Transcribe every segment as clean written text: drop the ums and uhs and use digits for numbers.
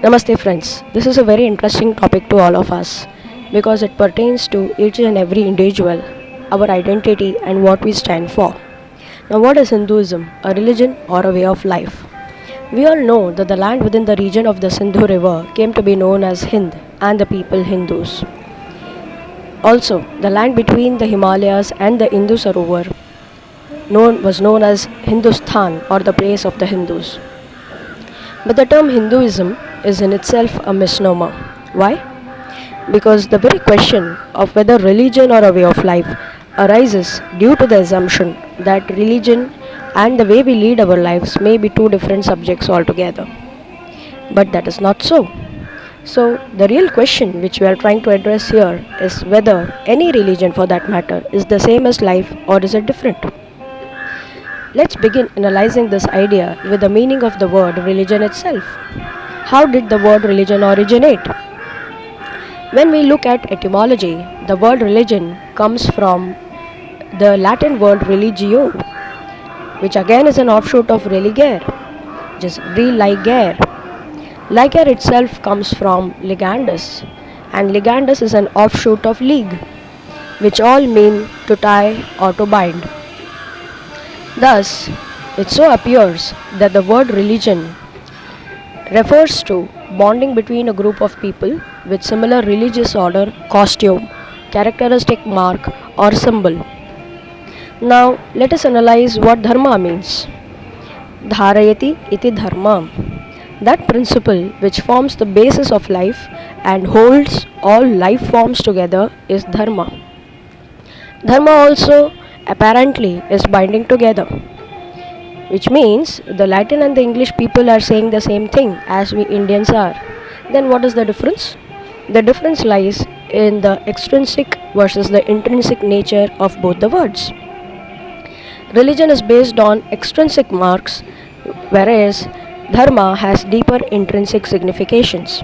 Namaste, friends. This is a very interesting topic to all of us because it pertains to each and every individual, our identity, and what we stand for. Now, what is Hinduism? A religion or a way of life? We all know that the land within the region of the Sindhu River came to be known as Hind and the people Hindus. Also, the land between the Himalayas and the Indus Sarovar was known as Hindustan or the place of the Hindus. But the term Hinduism is in itself a misnomer. Why? Because the very question of whether religion or a way of life arises due to the assumption that religion and the way we lead our lives may be two different subjects altogether. But that is not so. So, the real question which we are trying to address here is whether any religion for that matter is the same as life or is it different. Let's begin analyzing this idea with the meaning of the word religion itself. How did the word religion originate? When we look at etymology, the word religion comes from the Latin word religio, which again is an offshoot of religare, just religare. Ligare itself comes from ligandus, and ligandus is an offshoot of league, which all mean to tie or to bind. Thus, it so appears that the word religion refers to bonding between a group of people with similar religious order, costume, characteristic mark, or symbol. Now, let us analyze what dharma means. Dharayati iti dharma. That principle which forms the basis of life and holds all life forms together is dharma. Dharma also apparently is binding together, which means the Latin and the English people are saying the same thing as we Indians are. Then what is the difference? The difference lies in the extrinsic versus the intrinsic nature of both the words. Religion is based on extrinsic marks, whereas dharma has deeper intrinsic significations.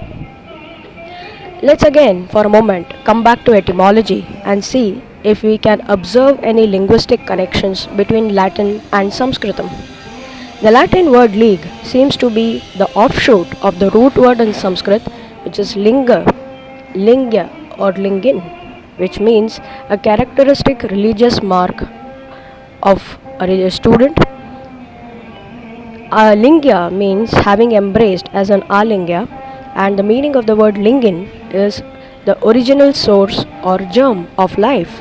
Let's again, for a moment, come back to etymology and see if we can observe any linguistic connections between Latin and Sanskritam. The Latin word league seems to be the offshoot of the root word in Sanskrit, which is lingya or lingin, which means a characteristic religious mark of a religious student. Lingya means having embraced as an alingya, and the meaning of the word lingin is the original source or germ of life.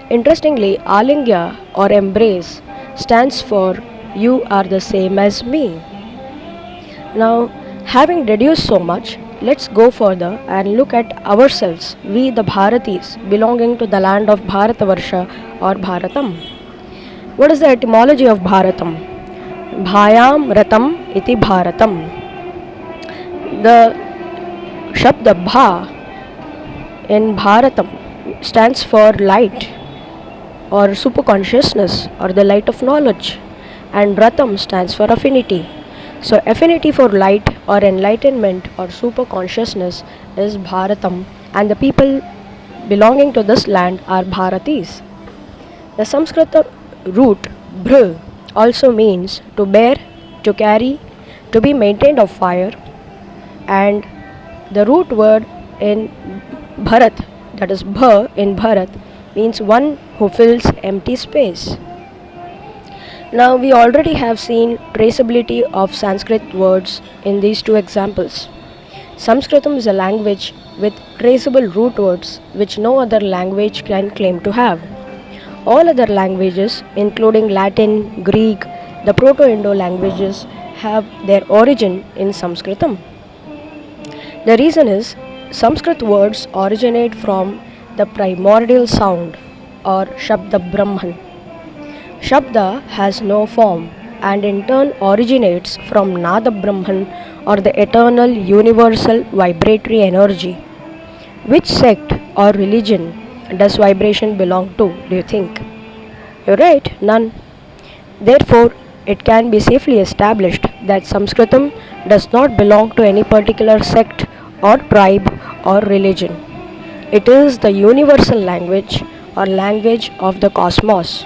Interestingly, alingya or embrace stands for you are the same as me. Now, having deduced so much, let's go further and look at ourselves, we the Bharatis belonging to the land of Bharatavarsha or Bharatam. What is the etymology of Bharatam? Bhayam ratam iti Bharatam. The Shabda Bha in Bharatam stands for light or superconsciousness or the light of knowledge, and Ratam stands for affinity. So, affinity for light or enlightenment or superconsciousness is Bharatam, and the people belonging to this land are Bharatis. The Sanskrit root bhr also means to bear, to carry, to be maintained of fire, and the root word in Bharat, that is bha in Bharat, means one who fills empty space. Now, we already have seen traceability of Sanskrit words in these two examples. Sanskritam is a language with traceable root words which no other language can claim to have. All other languages, including Latin, Greek, the Proto-Indo languages, have their origin in Sanskritam. The reason is Sanskrit words originate from the primordial sound or Shabda Brahman. Shabda has no form and in turn originates from Nada Brahman or the eternal universal vibratory energy. Which sect or religion does vibration belong to, do you think? You're right, none. Therefore, it can be safely established that Sanskritam does not belong to any particular sect or tribe or religion. It is the universal language or language of the cosmos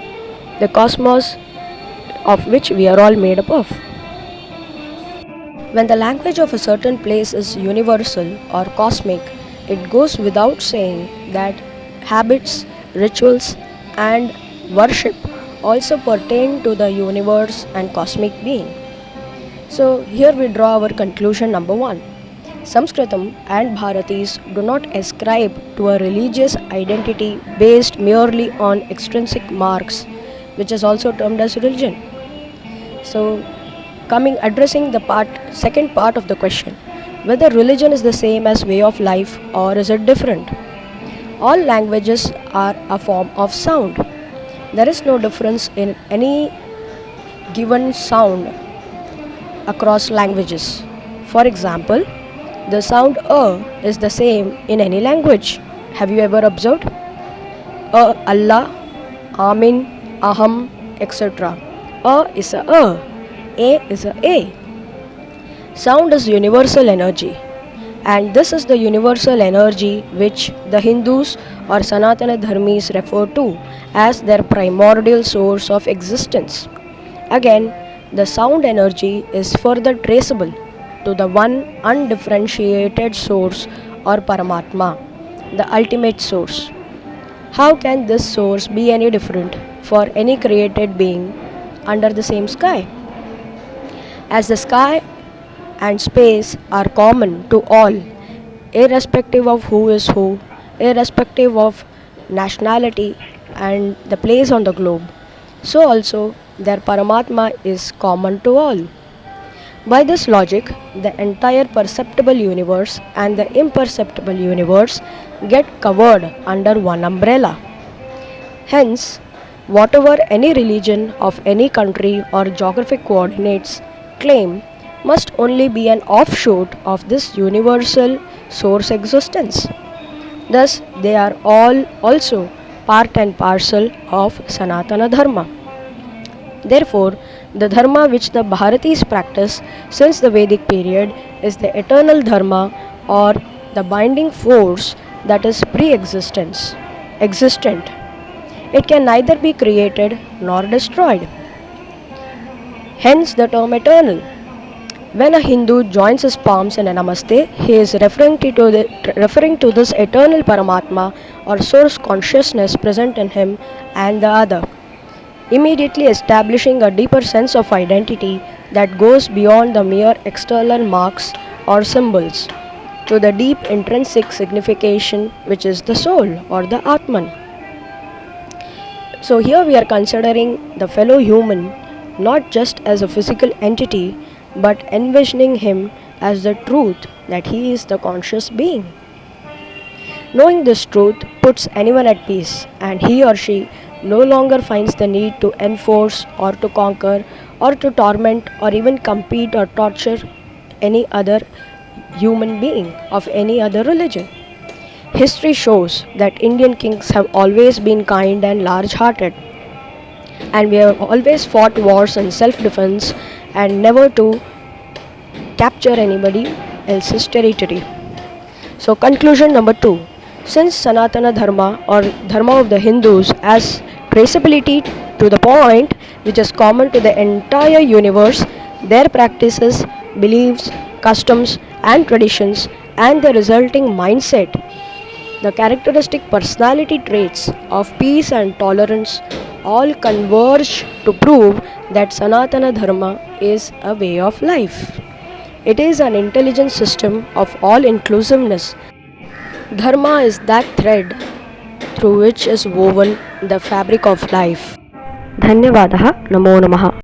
of which we are all made up of. When the language of a certain place is universal or cosmic, it goes without saying that habits, rituals, and worship also pertain to the universe and cosmic being. So, here we draw our conclusion number one. Sanskritam and Bharatis do not ascribe to a religious identity based merely on extrinsic marks, which is also termed as religion. So, coming addressing the second part of the question, whether religion is the same as way of life or is it different? All languages are a form of sound. There is no difference in any given sound across languages. For example, the sound is the same in any language. Have you ever observed? Allah, Amin, Aham, etc. Is a is a. Sound is universal energy, and this is the universal energy which the Hindus or Sanatana Dharmis refer to as their primordial source of existence. Again, the sound energy is further traceable to the one undifferentiated source or Paramatma, the ultimate source. How can this source be any different for any created being under the same sky? As the sky and space are common to all, irrespective of who is who, irrespective of nationality and the place on the globe, so also their Paramatma is common to all. By this logic, the entire perceptible universe and the imperceptible universe get covered under one umbrella. Hence, whatever any religion of any country or geographic coordinates claim must only be an offshoot of this universal source existence. Thus, they are all also part and parcel of Sanatana Dharma. Therefore, the Dharma which the Bharatis practice since the Vedic period is the eternal Dharma or the binding force that is existent. It can neither be created nor destroyed. Hence the term eternal. When a Hindu joins his palms in a namaste, he is referring to this eternal Paramatma or source consciousness present in him and the other, immediately establishing a deeper sense of identity that goes beyond the mere external marks or symbols to the deep intrinsic signification which is the soul or the Atman. So here we are considering the fellow human not just as a physical entity but envisioning him as the truth that he is the conscious being. Knowing this truth puts anyone at peace, and he or she no longer finds the need to enforce or to conquer or to torment or even compete or torture any other human being of any other religion. History shows that Indian kings have always been kind and large hearted, and we have always fought wars in self defense and never to capture anybody else's territory. So, conclusion number 2. Since Sanatana Dharma or Dharma of the Hindus has traceability to the point which is common to the entire universe, their practices, beliefs, customs, and traditions, and the resulting mindset, the characteristic personality traits of peace and tolerance all converge to prove that Sanatana Dharma is a way of life. It is an intelligent system of all inclusiveness. Dharma is that thread through which is woven the fabric of life. धन्यवादः. नमो नमः.